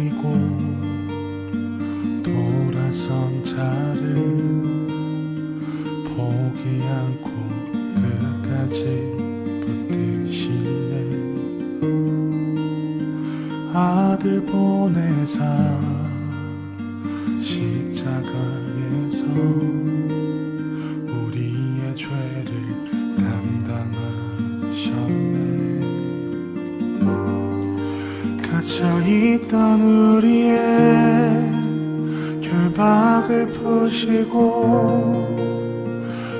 버리고 돌아선 자를 포기 않고 끝까지 붙드시네. 아들 보내사 십자가에서 우리의 죄를 담당하셨네. 갇혀있던 우리의 결박을 푸시고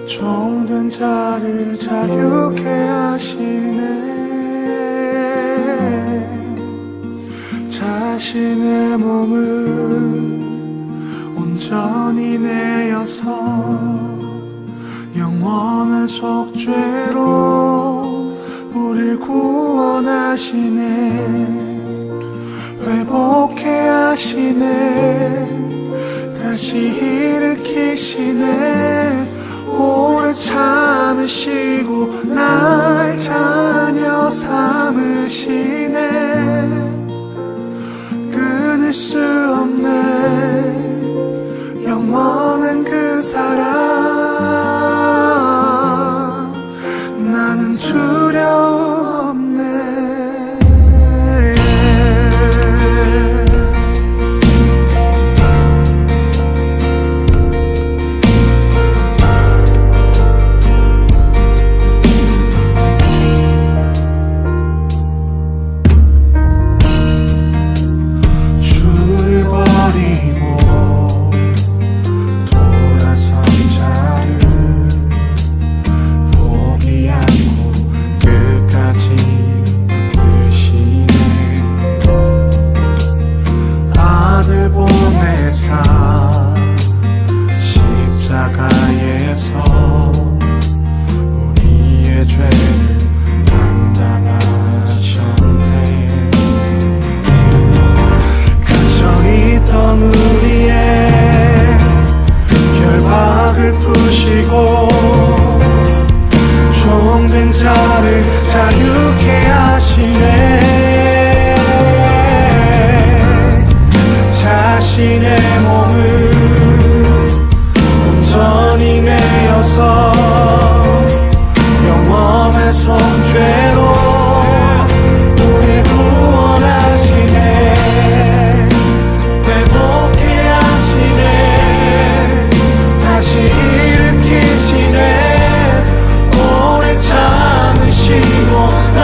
종된 자를 자유케 하시네. 자신의 몸을 온전히 내어서 영원한 속죄로 우릴 구원하시네. 회복해 하시네. 다시 일으키시네. 오래 참으시고 날 자녀 삼으시네. 끊을 수 없네 영원한 그 사랑. 나는 두려움 없네. 종된 자를 자유케 하시네. 자신의 몸을 온전히 내어서 영원한 속죄로 우릴 구원하시네. 회복케 하시네. 다시 일으키시네. 참으시고 날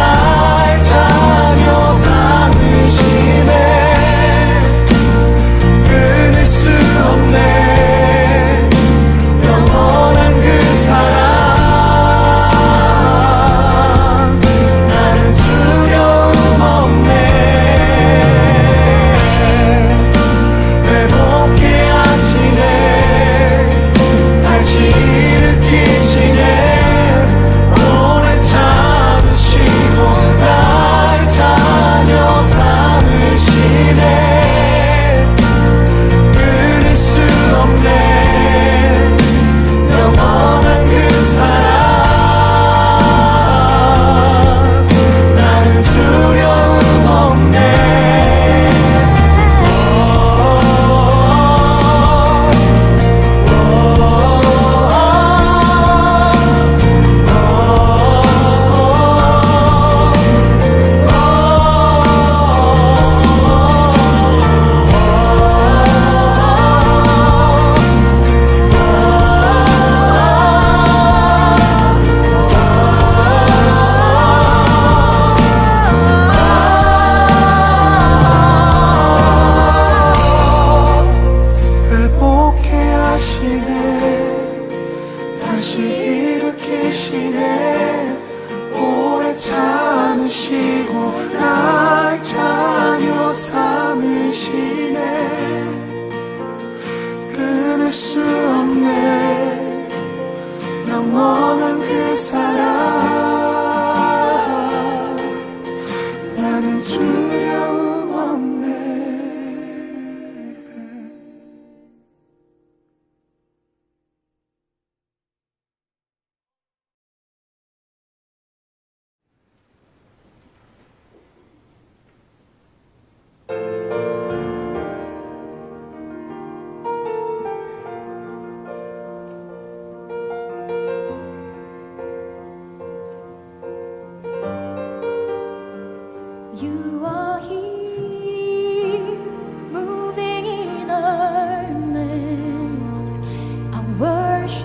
자녀 삼으시네. 끊을 수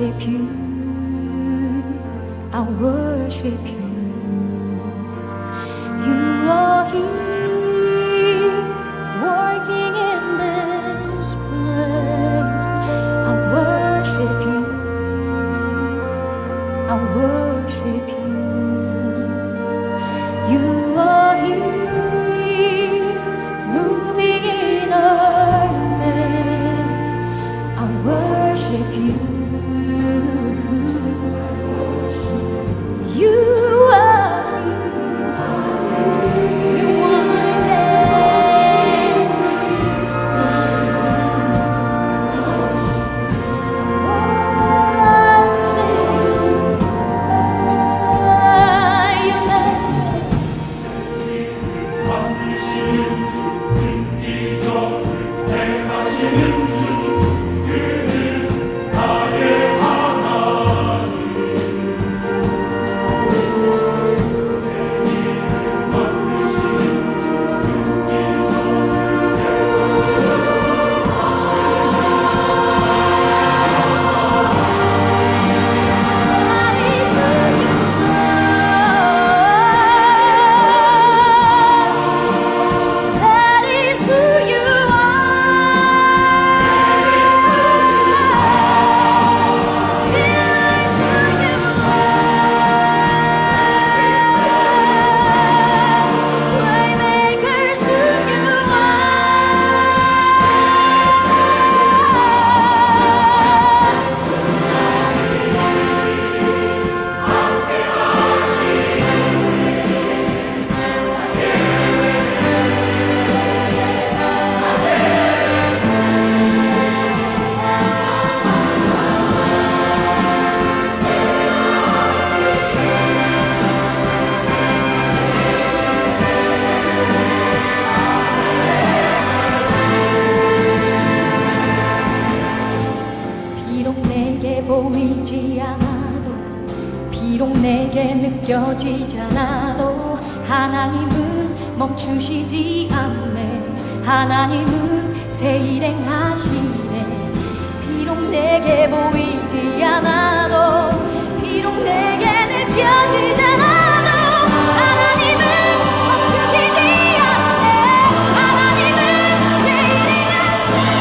worship you. I worship you. You are here, working in this place. I worship you. I worship you. You are here, moving in our midst. I worship you. You are here. You are 보이지 않아도 비록 내게 느껴지지 않아도 하나님은 멈추시지 않네. 하나님은 새 일행하시네. 비록 내게 보이지 않아도 비록 내게 느껴지지 않아도 하나님은 멈추시지 않네. 하나님은 새 일행하시네.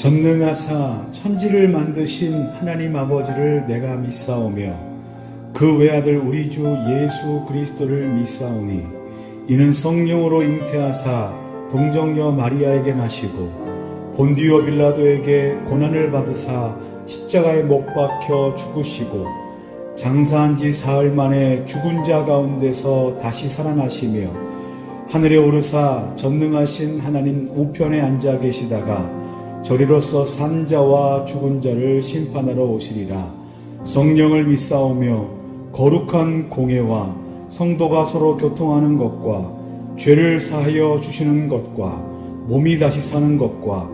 전능하사 천지를 만드신 하나님 아버지를 내가 믿사오며 그 외아들 우리 주 예수 그리스도를 믿사오니 이는 성령으로 잉태하사 동정녀 마리아에게 나시고 본디오 빌라도에게 고난을 받으사 십자가에 못 박혀 죽으시고 장사한 지 사흘 만에 죽은 자 가운데서 다시 살아나시며 하늘에 오르사 전능하신 하나님 우편에 앉아 계시다가 저리로서 산 자와 죽은 자를 심판하러 오시리라. 성령을 믿사오며 거룩한 공회와 성도가 서로 교통하는 것과 죄를 사하여 주시는 것과 몸이 다시 사는 것과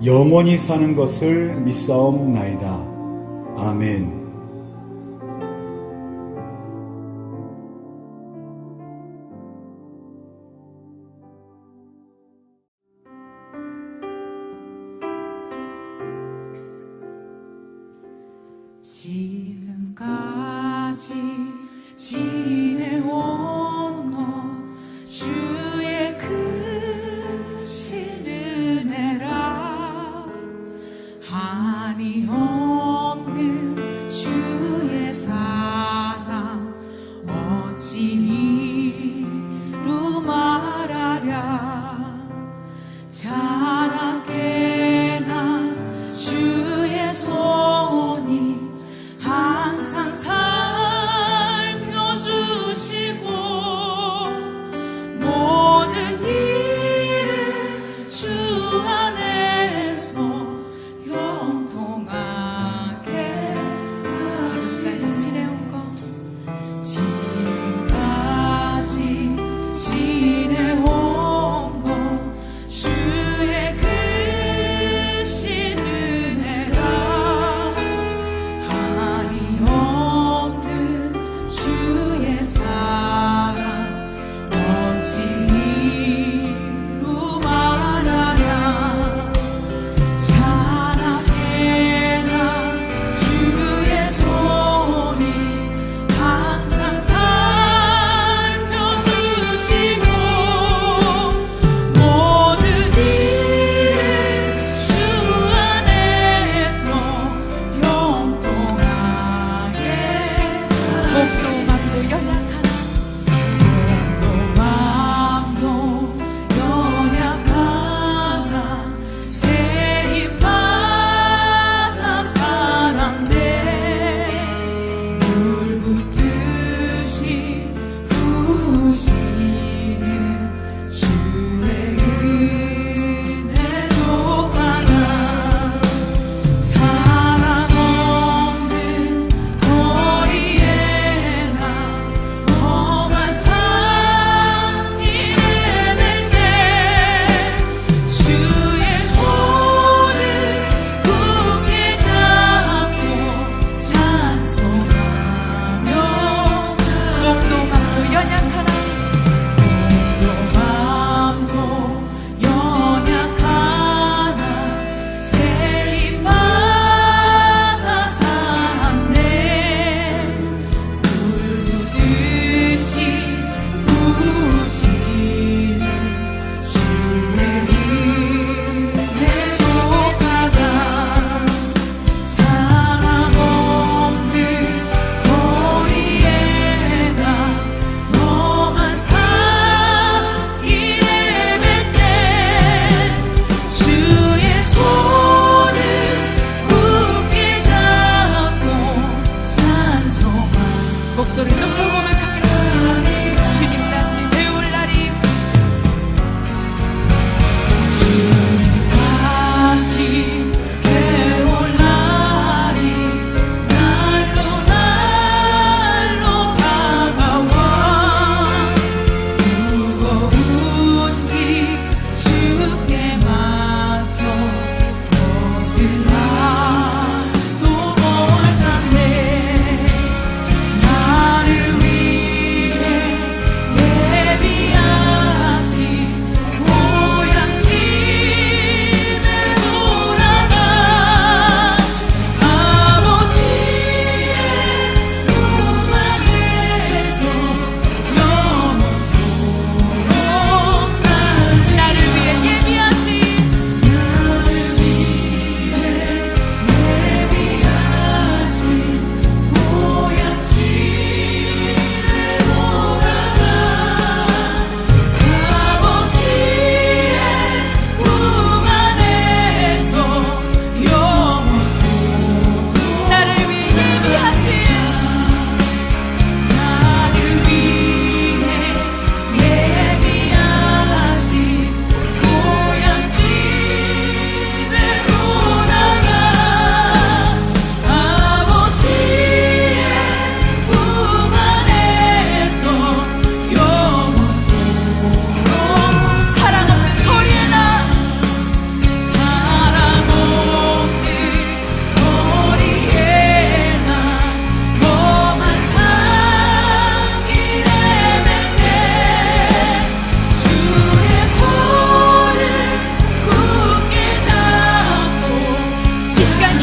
영원히 사는 것을 믿사옵나이다. 아멘. 지금까지 지내온 것 주의 크신 은혜라 한이 없는 주의 사랑 어찌 이루 말하랴 자라게 난 주의 손이 항상 살펴주시고 모든 일을 주 안에서 형통하게 지금까지 지내온 것 지금까지 지내온 것 주의 크신 은혜라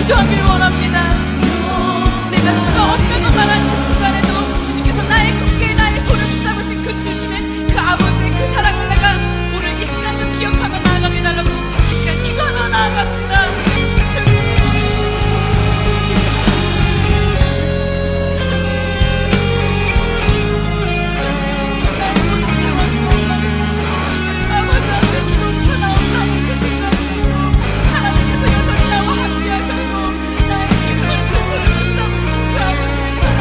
기도하기를 원합니다. 내가 주가 없다고 말하는 그 순간에도 주님께서 나의 굳게 나의 손을 붙잡으신 그 주님의 그 아버지의 그 사랑을 내가 오늘 이 시간도 기억하며 나아가게 달라고 이 시간 기도하며 나아갑시다. 주님, 아버지 앞에 기도부터 나온다는 그 순간으로 하나님께서 여전히 나와 함께하셨고 나의 기도를 그 손을 붙잡으신 그 아버지의 사랑,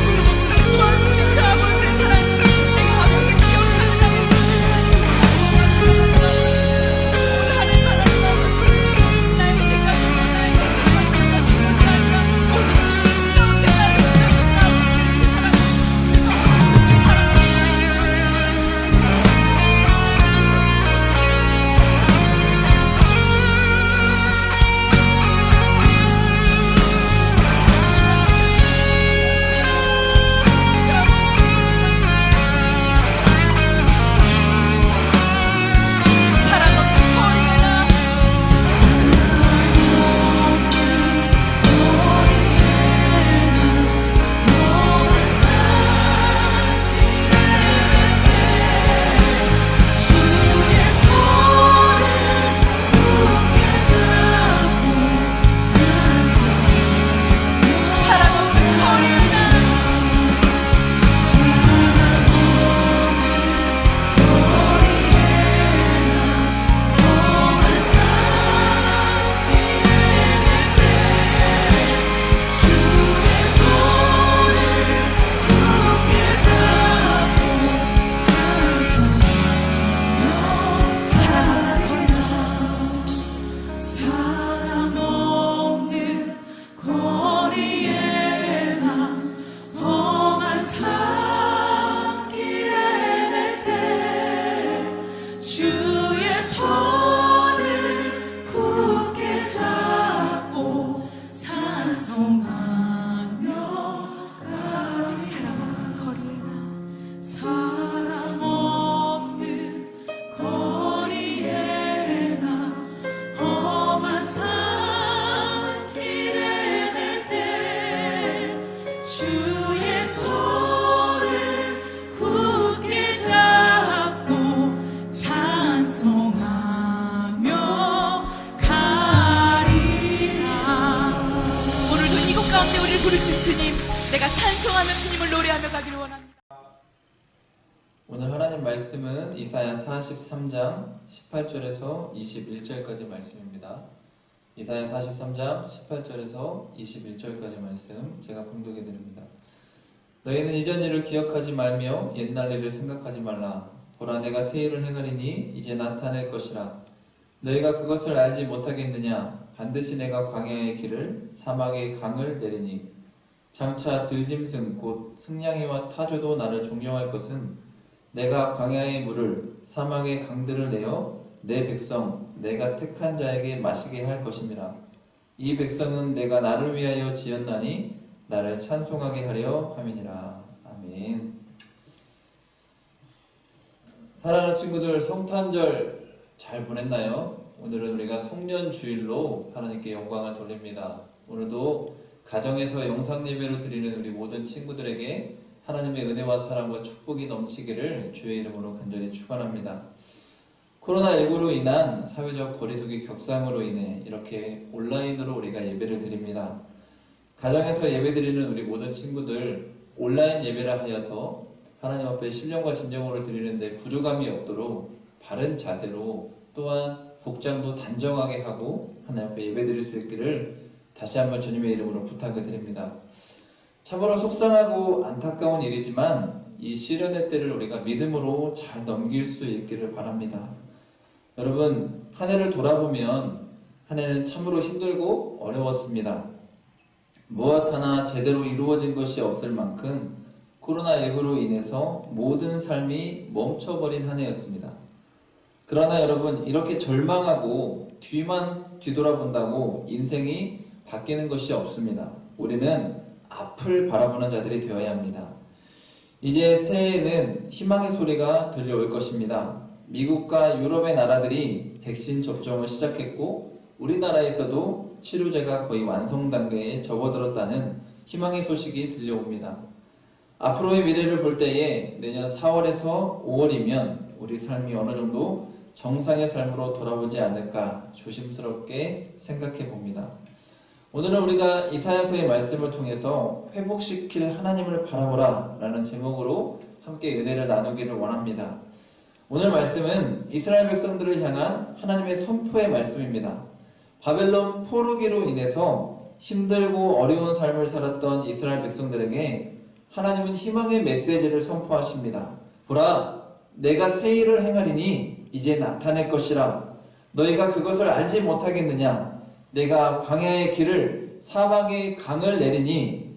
울어보신 도와주신 그 아버지의 사랑, 내가 아버지 기억하는 나의 오늘 하늘 바라는 아버지, 나의 생각으로 나의 행동만 생각하신 것이 아니라 오직 주님이 이렇게 나를 붙잡으신 아버지의 그 사랑, 그래서 그 사랑을 사랑 없는 거리에나 사랑 없는 거리에나 사랑 없는 거리에나 험한 산길에 맬 때 주의 손을 굳게 잡고 찬송하며 가리. 사랑 없는 거리에나 사랑 없는 거리에나 험한 산길에 맬 때 주의 손을 굳게 잡고 찬송하며 가리라. 오늘도 이곳 가운데 우리를 부르신 주님, 내가 찬송하며 주님을 노래하며 가기를 원합니다. 오늘 하나님 말씀은 이사야 43장 18절에서 21절까지 말씀입니다. 이사야 43장 18절에서 21절까지 말씀 제가 봉독해 드립니다. 너희는 이전 일을 기억하지 말며 옛날 일을 생각하지 말라. 보라, 내가 새 일을 행하리니 이제 나타낼 것이라. 너희가 그것을 알지 못하겠느냐? 반드시 내가 광야의 길을 사막의 강을 내리니 장차 들짐승 곧 승냥이와 타조도 나를 존경할 것은 내가 광야의 물을 사막의 강들을 내어 내 백성 내가 택한 자에게 마시게 할 것임이라. 이 백성은 내가 나를 위하여 지었나니 나를 찬송하게 하려 함이니라. 아멘. 사랑하는 친구들, 성탄절 잘 보냈나요? 오늘은 우리가 송년주일로 하나님께 영광을 돌립니다. 오늘도 가정에서 영상 예배로 드리는 우리 모든 친구들에게 하나님의 은혜와 사랑과 축복이 넘치기를 주의 이름으로 간절히 축원합니다. 코로나19로 인한 사회적 거리두기 격상으로 인해 이렇게 온라인으로 우리가 예배를 드립니다. 가정에서 예배드리는 우리 모든 친구들, 온라인 예배를 하여서 하나님 앞에 신령과 진정으로 드리는데 부족함이 없도록 바른 자세로, 또한 복장도 단정하게 하고 하나님 앞에 예배드릴 수 있기를 다시 한번 주님의 이름으로 부탁을 드립니다. 참으로 속상하고 안타까운 일이지만 이 시련의 때를 우리가 믿음으로 잘 넘길 수 있기를 바랍니다. 여러분, 한 해를 돌아보면 한 해는 참으로 힘들고 어려웠습니다. 무엇 하나 제대로 이루어진 것이 없을 만큼 코로나19로 인해서 모든 삶이 멈춰버린 한 해였습니다. 그러나 여러분, 이렇게 절망하고 뒤만 뒤돌아본다고 인생이 바뀌는 것이 없습니다. 우리는 앞을 바라보는 자들이 되어야 합니다. 이제 새해에는 희망의 소리가 들려올 것입니다. 미국과 유럽의 나라들이 백신 접종을 시작했고 우리나라에서도 치료제가 거의 완성 단계에 접어들었다는 희망의 소식이 들려옵니다. 앞으로의 미래를 볼 때에 내년 4월에서 5월이면 우리 삶이 어느 정도 정상의 삶으로 돌아오지 않을까 조심스럽게 생각해 봅니다. 오늘은 우리가 이사야서의 말씀을 통해서 회복시킬 하나님을 바라보라 라는 제목으로 함께 은혜를 나누기를 원합니다. 오늘 말씀은 이스라엘 백성들을 향한 하나님의 선포의 말씀입니다. 바벨론 포로기로 인해서 힘들고 어려운 삶을 살았던 이스라엘 백성들에게 하나님은 희망의 메시지를 선포하십니다. 보라, 내가 새 일을 행하리니 이제 나타낼 것이라. 너희가 그것을 알지 못하겠느냐? 내가 광야의 길을 사막의 강을 내리니.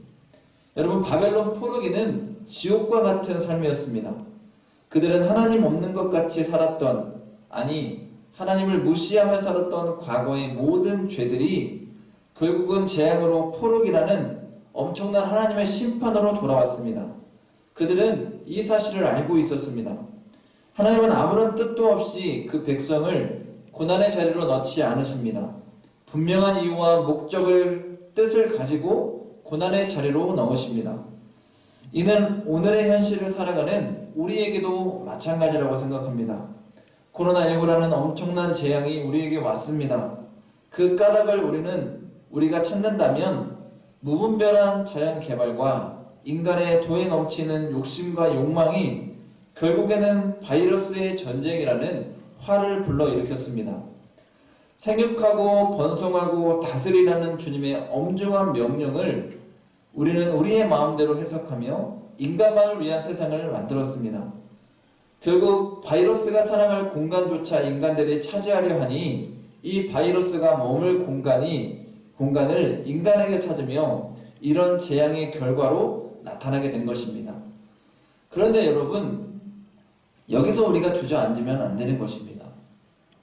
여러분, 바벨론 포로기는 지옥과 같은 삶이었습니다. 그들은 하나님 없는 것 같이 살았던, 아니 하나님을 무시하며 살았던 과거의 모든 죄들이 결국은 재앙으로 포로기라는 엄청난 하나님의 심판으로 돌아왔습니다. 그들은 이 사실을 알고 있었습니다. 하나님은 아무런 뜻도 없이 그 백성을 고난의 자리로 넣지 않으십니다. 분명한 이유와 목적을, 뜻을 가지고 고난의 자리로 넣으십니다. 이는 오늘의 현실을 살아가는 우리에게도 마찬가지라고 생각합니다. 코로나19라는 엄청난 재앙이 우리에게 왔습니다. 그 까닭을 우리가 찾는다면 무분별한 자연 개발과 인간의 도에 넘치는 욕심과 욕망이 결국에는 바이러스의 전쟁이라는 화를 불러일으켰습니다. 생육하고 번성하고 다스리라는 주님의 엄중한 명령을 우리는 우리의 마음대로 해석하며 인간만을 위한 세상을 만들었습니다. 결국 바이러스가 살아갈 공간조차 인간들이 차지하려 하니 이 바이러스가 머물 공간을 인간에게 찾으며 이런 재앙의 결과로 나타나게 된 것입니다. 그런데 여러분, 여기서 우리가 주저앉으면 안 되는 것입니다.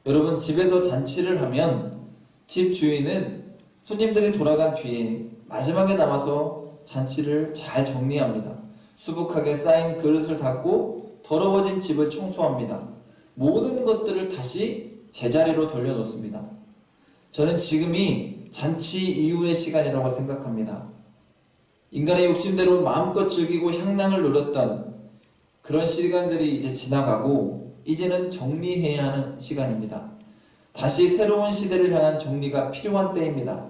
여러분, 집에서 잔치를 하면 집 주인은 손님들이 돌아간 뒤에 마지막에 남아서 잔치를 잘 정리합니다. 수북하게 쌓인 그릇을 닦고 더러워진 집을 청소합니다. 모든 것들을 다시 제자리로 돌려놓습니다. 저는 지금이 잔치 이후의 시간이라고 생각합니다. 인간의 욕심대로 마음껏 즐기고 향락을 누렸던 그런 시간들이 이제 지나가고 이제는 정리해야 하는 시간입니다. 다시 새로운 시대를 향한 정리가 필요한 때입니다.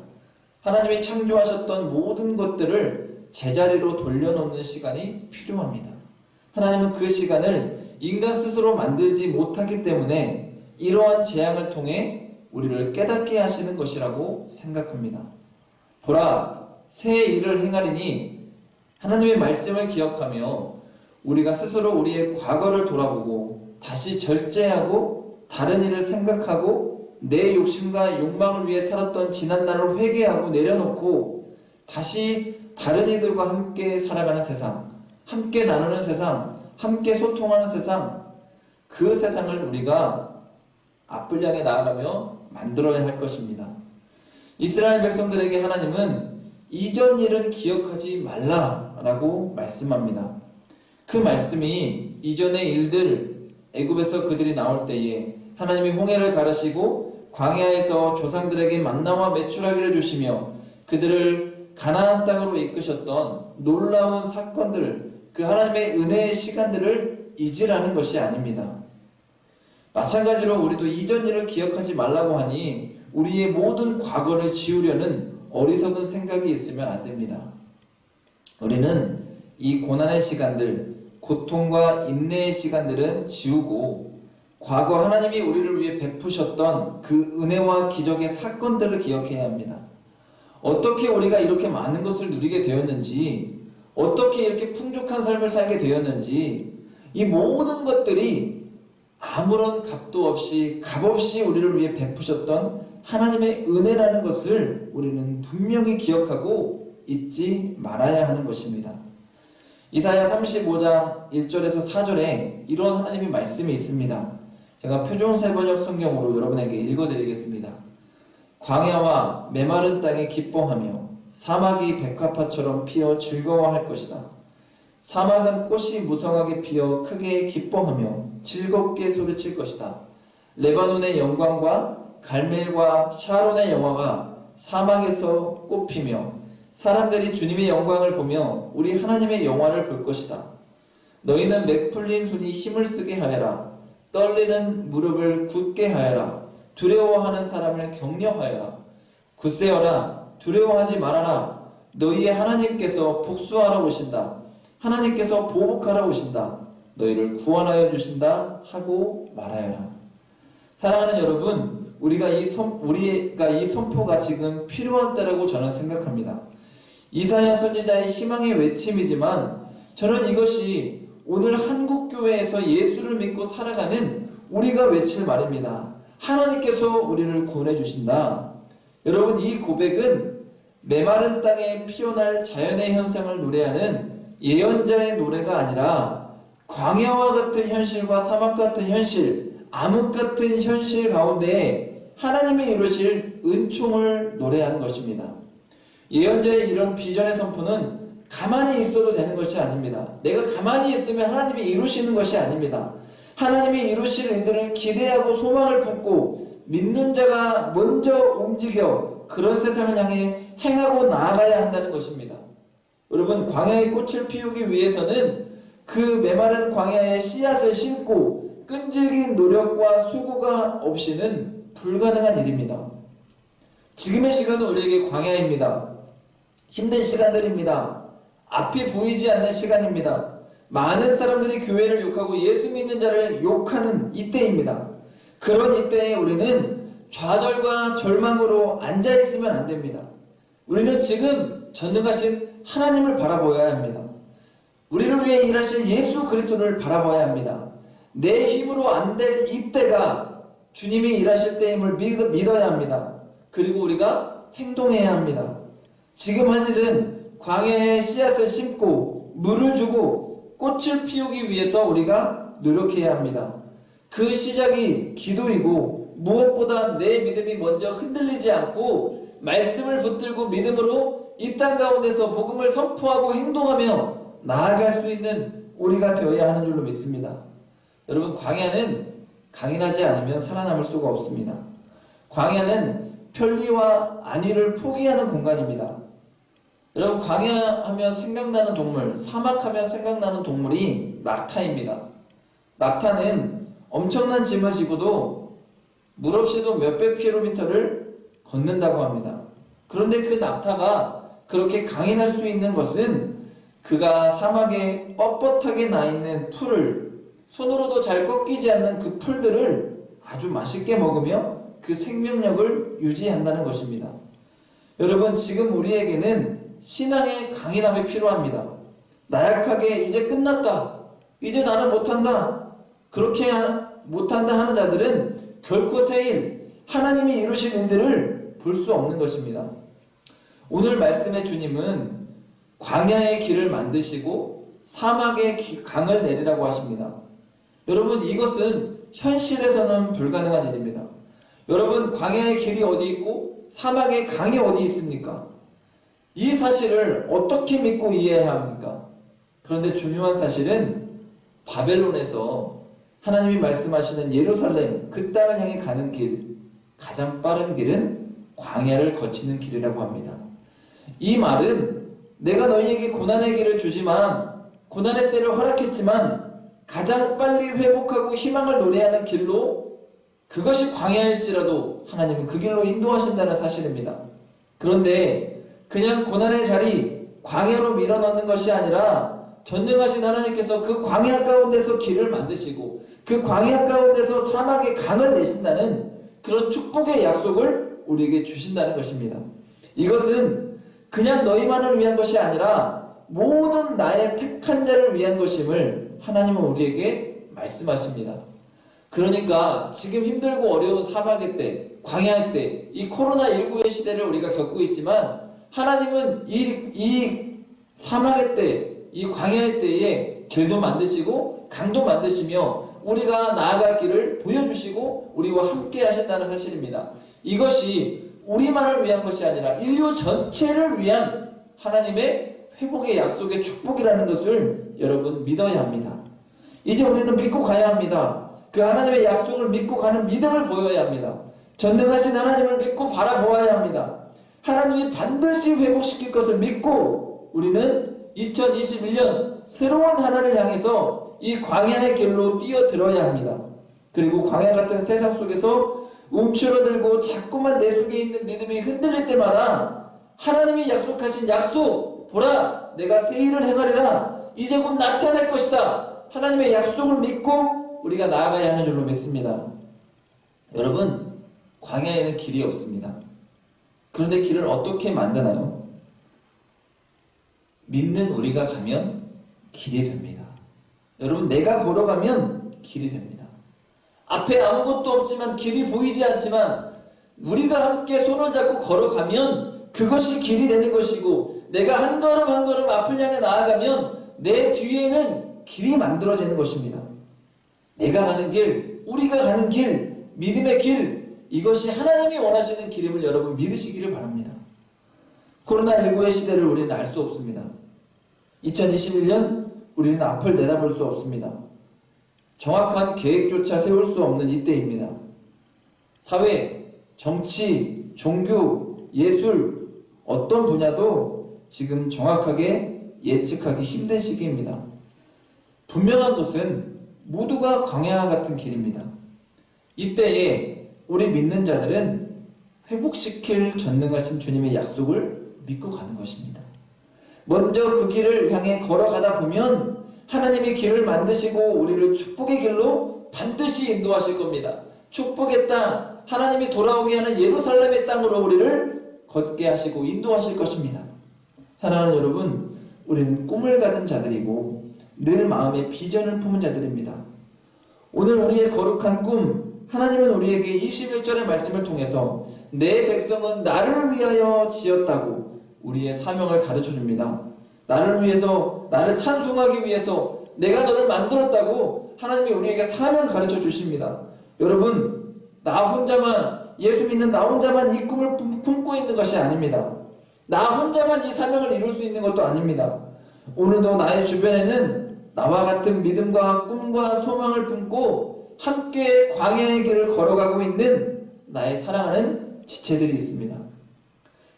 하나님이 창조하셨던 모든 것들을 제자리로 돌려놓는 시간이 필요합니다. 하나님은 그 시간을 인간 스스로 만들지 못하기 때문에 이러한 재앙을 통해 우리를 깨닫게 하시는 것이라고 생각합니다. 보라, 새 일을 행하리니. 하나님의 말씀을 기억하며 우리가 스스로 우리의 과거를 돌아보고 다시 절제하고 다른 일을 생각하고 내 욕심과 욕망을 위해 살았던 지난날을 회개하고 내려놓고 다시 다른 이들과 함께 살아가는 세상, 함께 나누는 세상, 함께 소통하는 세상, 그 세상을 우리가 앞을 향해 나아가며 만들어야 할 것입니다. 이스라엘 백성들에게 하나님은 이전 일은 기억하지 말라라고 말씀합니다. 그 말씀이 이전의 일들, 애굽에서 그들이 나올 때에 하나님이 홍해를 가르시고 광야에서 조상들에게 만나와 메추라기를 주시며 그들을 가나안 땅으로 이끄셨던 놀라운 사건들, 그 하나님의 은혜의 시간들을 잊으라는 것이 아닙니다. 마찬가지로 우리도 이전 일을 기억하지 말라고 하니 우리의 모든 과거를 지우려는 어리석은 생각이 있으면 안 됩니다. 우리는 이 고난의 시간들, 고통과 인내의 시간들은 지우고 과거 하나님이 우리를 위해 베푸셨던 그 은혜와 기적의 사건들을 기억해야 합니다. 어떻게 우리가 이렇게 많은 것을 누리게 되었는지, 어떻게 이렇게 풍족한 삶을 살게 되었는지, 이 모든 것들이 아무런 값도 없이 값없이 우리를 위해 베푸셨던 하나님의 은혜라는 것을 우리는 분명히 기억하고 잊지 말아야 하는 것입니다. 이사야 35장 1절에서 4절에 이런 하나님의 말씀이 있습니다. 제가 표준 세번역 성경으로 여러분에게 읽어드리겠습니다. 광야와 메마른 땅에 기뻐하며 사막이 백합화처럼 피어 즐거워할 것이다. 사막은 꽃이 무성하게 피어 크게 기뻐하며 즐겁게 소리칠 것이다. 레바논의 영광과 갈멜과 샤론의 영화가 사막에서 꽃피며 사람들이 주님의 영광을 보며 우리 하나님의 영화를 볼 것이다. 너희는 맥풀린 손이 힘을 쓰게 하여라. 떨리는 무릎을 굳게 하여라. 두려워하는 사람을 격려하여라. 굳세어라. 두려워하지 말아라. 너희의 하나님께서 복수하러 오신다. 하나님께서 보복하러 오신다. 너희를 구원하여 주신다 하고 말하여라. 사랑하는 여러분, 우리가 이 선포가 지금 필요한 때라고 저는 생각합니다. 이사야 선지자의 희망의 외침이지만 저는 이것이 오늘 한국교회에서 예수를 믿고 살아가는 우리가 외칠 말입니다. 하나님께서 우리를 구원해 주신다. 여러분, 이 고백은 메마른 땅에 피어날 자연의 현상을 노래하는 예언자의 노래가 아니라 광야와 같은 현실과 사막 같은 현실, 암흑 같은 현실 가운데 하나님이 이루실 은총을 노래하는 것입니다. 예언자의 이런 비전의 선포는 가만히 있어도 되는 것이 아닙니다. 내가 가만히 있으면 하나님이 이루시는 것이 아닙니다. 하나님이 이루실 일들을 기대하고 소망을 품고 믿는 자가 먼저 움직여 그런 세상을 향해 행하고 나아가야 한다는 것입니다. 여러분, 광야의 꽃을 피우기 위해서는 그 메마른 광야에 씨앗을 심고 끈질긴 노력과 수고가 없이는 불가능한 일입니다. 지금의 시간은 우리에게 광야입니다. 힘든 시간들입니다. 앞이 보이지 않는 시간입니다. 많은 사람들이 교회를 욕하고 예수 믿는 자를 욕하는 이때입니다. 그런 이때에 우리는 좌절과 절망으로 앉아있으면 안 됩니다. 우리는 지금 전능하신 하나님을 바라보아야 합니다. 우리를 위해 일하신 예수 그리스도를 바라봐야 합니다. 내 힘으로 안 될 이때가 주님이 일하실 때임을 믿어야 합니다. 그리고 우리가 행동해야 합니다. 지금 할 일은 광야에 씨앗을 심고 물을 주고 꽃을 피우기 위해서 우리가 노력해야 합니다. 그 시작이 기도이고 무엇보다 내 믿음이 먼저 흔들리지 않고 말씀을 붙들고 믿음으로 이 땅 가운데서 복음을 선포하고 행동하며 나아갈 수 있는 우리가 되어야 하는 줄로 믿습니다. 여러분, 광야는 강인하지 않으면 살아남을 수가 없습니다. 광야는 편리와 안위를 포기하는 공간입니다. 여러분, 광야하면 생각나는 동물, 사막하면 생각나는 동물이 낙타입니다. 낙타는 엄청난 짐을 지고도 물 없이도 몇백 킬로미터를 걷는다고 합니다. 그런데 그 낙타가 그렇게 강인할 수 있는 것은 그가 사막에 뻣뻣하게 나 있는 풀을, 손으로도 잘 꺾이지 않는 그 풀들을 아주 맛있게 먹으며 그 생명력을 유지한다는 것입니다. 여러분, 지금 우리에게는 신앙의 강인함이 필요합니다. 나약하게 이제 끝났다, 이제 나는 못한다, 그렇게 못한다 하는 자들은 결코 새 일, 하나님이 이루신 일들을 볼 수 없는 것입니다. 오늘 말씀의 주님은 광야의 길을 만드시고 사막의 강을 내리라고 하십니다. 여러분, 이것은 현실에서는 불가능한 일입니다. 여러분, 광야의 길이 어디 있고 사막의 강이 어디 있습니까? 이 사실을 어떻게 믿고 이해해야 합니까? 그런데 중요한 사실은 바벨론에서 하나님이 말씀하시는 예루살렘, 그 땅을 향해 가는 길, 가장 빠른 길은 광야를 거치는 길이라고 합니다. 이 말은 내가 너희에게 고난의 길을 주지만, 고난의 때를 허락했지만 가장 빨리 회복하고 희망을 노래하는 길로, 그것이 광야일지라도 하나님은 그 길로 인도하신다는 사실입니다. 그런데 그냥 고난의 자리, 광야로 밀어넣는 것이 아니라 전능하신 하나님께서 그 광야 가운데서 길을 만드시고 그 광야 가운데서 사막의 강을 내신다는 그런 축복의 약속을 우리에게 주신다는 것입니다. 이것은 그냥 너희만을 위한 것이 아니라 모든 나의 택한 자를 위한 것임을 하나님은 우리에게 말씀하십니다. 그러니까 지금 힘들고 어려운 사막의 때, 광야의 때, 이 코로나19의 시대를 우리가 겪고 있지만 하나님은 이 사막의 때, 이 광야의 때에 길도 만드시고 강도 만드시며 우리가 나아갈 길을 보여주시고 우리와 함께 하신다는 사실입니다. 이것이 우리만을 위한 것이 아니라 인류 전체를 위한 하나님의 회복의 약속의 축복이라는 것을 여러분 믿어야 합니다. 이제 우리는 믿고 가야 합니다. 그 하나님의 약속을 믿고 가는 믿음을 보여야 합니다. 전능하신 하나님을 믿고 바라보아야 합니다. 하나님이 반드시 회복시킬 것을 믿고 우리는 2021년 새로운 하나를 향해서 이 광야의 길로 뛰어들어야 합니다. 그리고 광야 같은 세상 속에서 움츠러들고 자꾸만 내 속에 있는 믿음이 흔들릴 때마다 하나님이 약속하신 약속, 보라 내가 새 일을 행하리라, 이제 곧 나타날 것이다, 하나님의 약속을 믿고 우리가 나아가야 하는 줄로 믿습니다. 여러분, 광야에는 길이 없습니다. 그런데 길을 어떻게 만드나요? 믿는 우리가 가면 길이 됩니다. 여러분, 내가 걸어가면 길이 됩니다. 앞에 아무것도 없지만 길이 보이지 않지만 우리가 함께 손을 잡고 걸어가면 그것이 길이 되는 것이고, 내가 한 걸음 한 걸음 앞을 향해 나아가면 내 뒤에는 길이 만들어지는 것입니다. 내가 가는 길, 우리가 가는 길, 믿음의 길, 이것이 하나님이 원하시는 길임을 여러분 믿으시기를 바랍니다. 코로나19의 시대를 우리는 알 수 없습니다. 2021년 우리는 앞을 내다볼 수 없습니다. 정확한 계획조차 세울 수 없는 이때입니다. 사회, 정치, 종교, 예술, 어떤 분야도 지금 정확하게 예측하기 힘든 시기입니다. 분명한 것은 모두가 광야와 같은 길입니다. 이때에 우리 믿는 자들은 회복시킬 전능하신 주님의 약속을 믿고 가는 것입니다. 먼저 그 길을 향해 걸어가다 보면 하나님이 길을 만드시고 우리를 축복의 길로 반드시 인도하실 겁니다. 축복의 땅, 하나님이 돌아오게 하는 예루살렘의 땅으로 우리를 걷게 하시고 인도하실 것입니다. 사랑하는 여러분, 우리는 꿈을 가진 자들이고 늘 마음에 비전을 품은 자들입니다. 오늘 우리의 거룩한 꿈, 하나님은 우리에게 21절의 말씀을 통해서 내 백성은 나를 위하여 지었다고 우리의 사명을 가르쳐 줍니다. 나를 위해서, 나를 찬송하기 위해서 내가 너를 만들었다고 하나님이 우리에게 사명 가르쳐 주십니다. 여러분, 나 혼자만, 예수 믿는 나 혼자만 이 꿈을 품고 있는 것이 아닙니다. 나 혼자만 이 사명을 이룰 수 있는 것도 아닙니다. 오늘도 나의 주변에는 나와 같은 믿음과 꿈과 소망을 품고 함께 광야의 길을 걸어가고 있는 나의 사랑하는 지체들이 있습니다.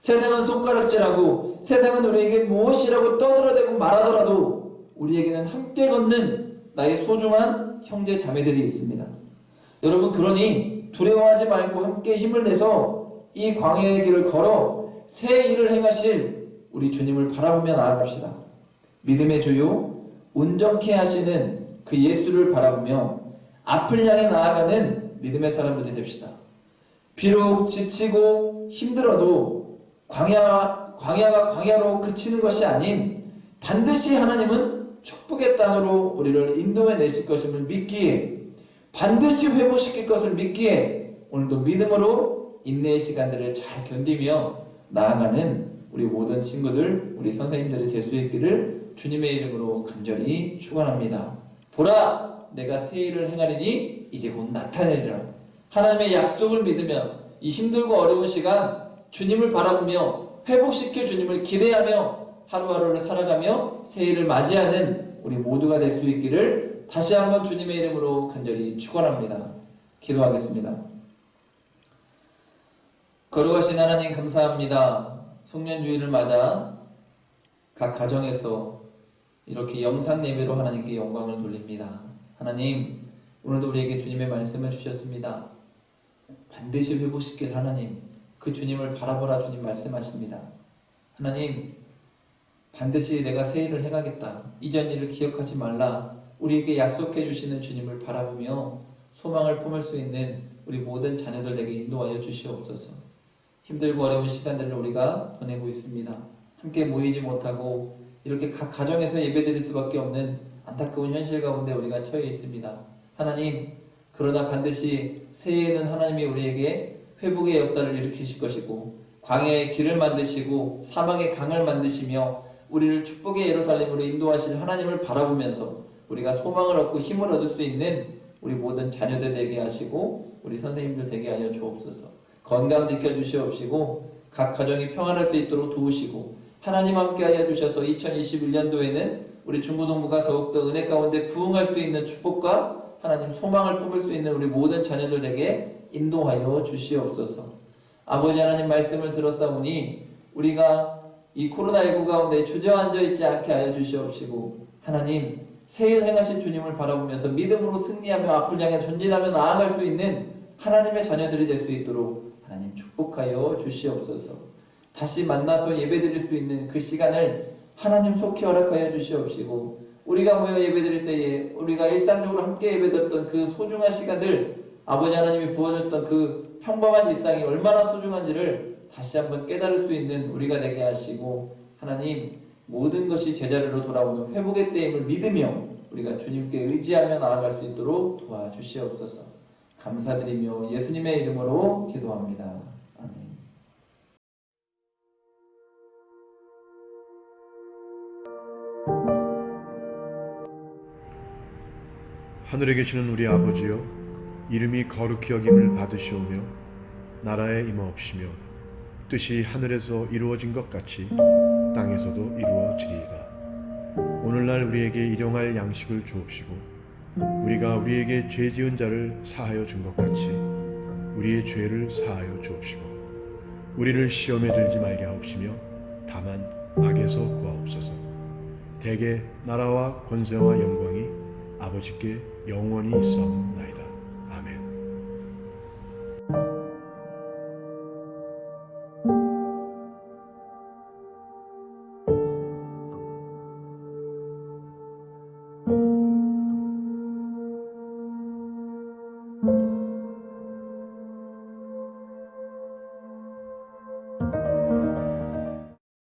세상은 손가락질하고 세상은 우리에게 무엇이라고 떠들어대고 말하더라도 우리에게는 함께 걷는 나의 소중한 형제 자매들이 있습니다. 여러분, 그러니 두려워하지 말고 함께 힘을 내서 이 광야의 길을 걸어 새 일을 행하실 우리 주님을 바라보며 나아갑시다. 믿음의 주요 온전케 하시는 그 예수를 바라보며 앞을 향해 나아가는 믿음의 사람들이 됩시다. 비록 지치고 힘들어도 광야가 광야로 그치는 것이 아닌 반드시 하나님은 축복의 땅으로 우리를 인도해 내실 것임을 믿기에, 반드시 회복시킬 것을 믿기에 오늘도 믿음으로 인내의 시간들을 잘 견디며 나아가는 우리 모든 친구들, 우리 선생님들이 될 수 있기를 주님의 이름으로 간절히 축원합니다. 보라, 내가 새 일을 행하리니 이제 곧 나타내리라. 하나님의 약속을 믿으며 이 힘들고 어려운 시간 주님을 바라보며 회복시킬 주님을 기대하며 하루하루를 살아가며 새 일을 맞이하는 우리 모두가 될 수 있기를 다시 한번 주님의 이름으로 간절히 축원합니다. 기도하겠습니다. 거룩하신 하나님, 감사합니다. 송년주일을 맞아 각 가정에서 이렇게 영상 예배로 하나님께 영광을 돌립니다. 하나님, 오늘도 우리에게 주님의 말씀을 주셨습니다. 반드시 회복시킬 하나님, 그 주님을 바라보라 주님 말씀하십니다. 하나님, 반드시 내가 새 일을 행하겠다, 이전 일을 기억하지 말라, 우리에게 약속해 주시는 주님을 바라보며 소망을 품을 수 있는 우리 모든 자녀들에게 인도하여 주시옵소서. 힘들고 어려운 시간들을 우리가 보내고 있습니다. 함께 모이지 못하고 이렇게 각 가정에서 예배드릴 수밖에 없는 안타까운 현실 가운데 우리가 처해 있습니다. 하나님, 그러나 반드시 새해에는 하나님이 우리에게 회복의 역사를 일으키실 것이고 광야의 길을 만드시고 사막의 강을 만드시며 우리를 축복의 예루살렘으로 인도하실 하나님을 바라보면서 우리가 소망을 얻고 힘을 얻을 수 있는 우리 모든 자녀들 되게 하시고 우리 선생님들 되게 하여 주옵소서. 건강 지켜주시옵시고 각 가정이 평안할 수 있도록 도우시고 하나님 함께 하여 주셔서 2021년도에는 우리 중고동부가 더욱더 은혜 가운데 부흥할 수 있는 축복과 하나님 소망을 품을 수 있는 우리 모든 자녀들에게 인도하여 주시옵소서. 아버지 하나님 말씀을 들었사오니 우리가 이 코로나19 가운데 주저앉아 있지 않게 하여 주시옵시고 하나님 새 일 행하신 주님을 바라보면서 믿음으로 승리하며 앞을 향해 전진하며 나아갈 수 있는 하나님의 자녀들이 될 수 있도록 하나님 축복하여 주시옵소서. 다시 만나서 예배드릴 수 있는 그 시간을 하나님 속히 허락하여 주시옵시고 우리가 모여 예배드릴 때에 우리가 일상적으로 함께 예배드렸던 그 소중한 시간들 아버지 하나님이 부어줬던 그 평범한 일상이 얼마나 소중한지를 다시 한번 깨달을 수 있는 우리가 되게 하시고 하나님 모든 것이 제자리로 돌아오는 회복의 때임을 믿으며 우리가 주님께 의지하며 나아갈 수 있도록 도와주시옵소서. 감사드리며 예수님의 이름으로 기도합니다. 아멘. 하늘에 계시는 우리 아버지여, 이름이 거룩히 여김을 받으시오며 나라에 임하옵시며 뜻이 하늘에서 이루어진 것 같이 땅에서도 이루어지리이다. 오늘날 우리에게 일용할 양식을 주옵시고 우리가 우리에게 죄 지은 자를 사하여 준 것 같이 우리의 죄를 사하여 주옵시고 우리를 시험에 들지 말게 하옵시며 다만 악에서 구하옵소서. 대개 나라와 권세와 영광이 아버지께 영원히 있사옵나이다.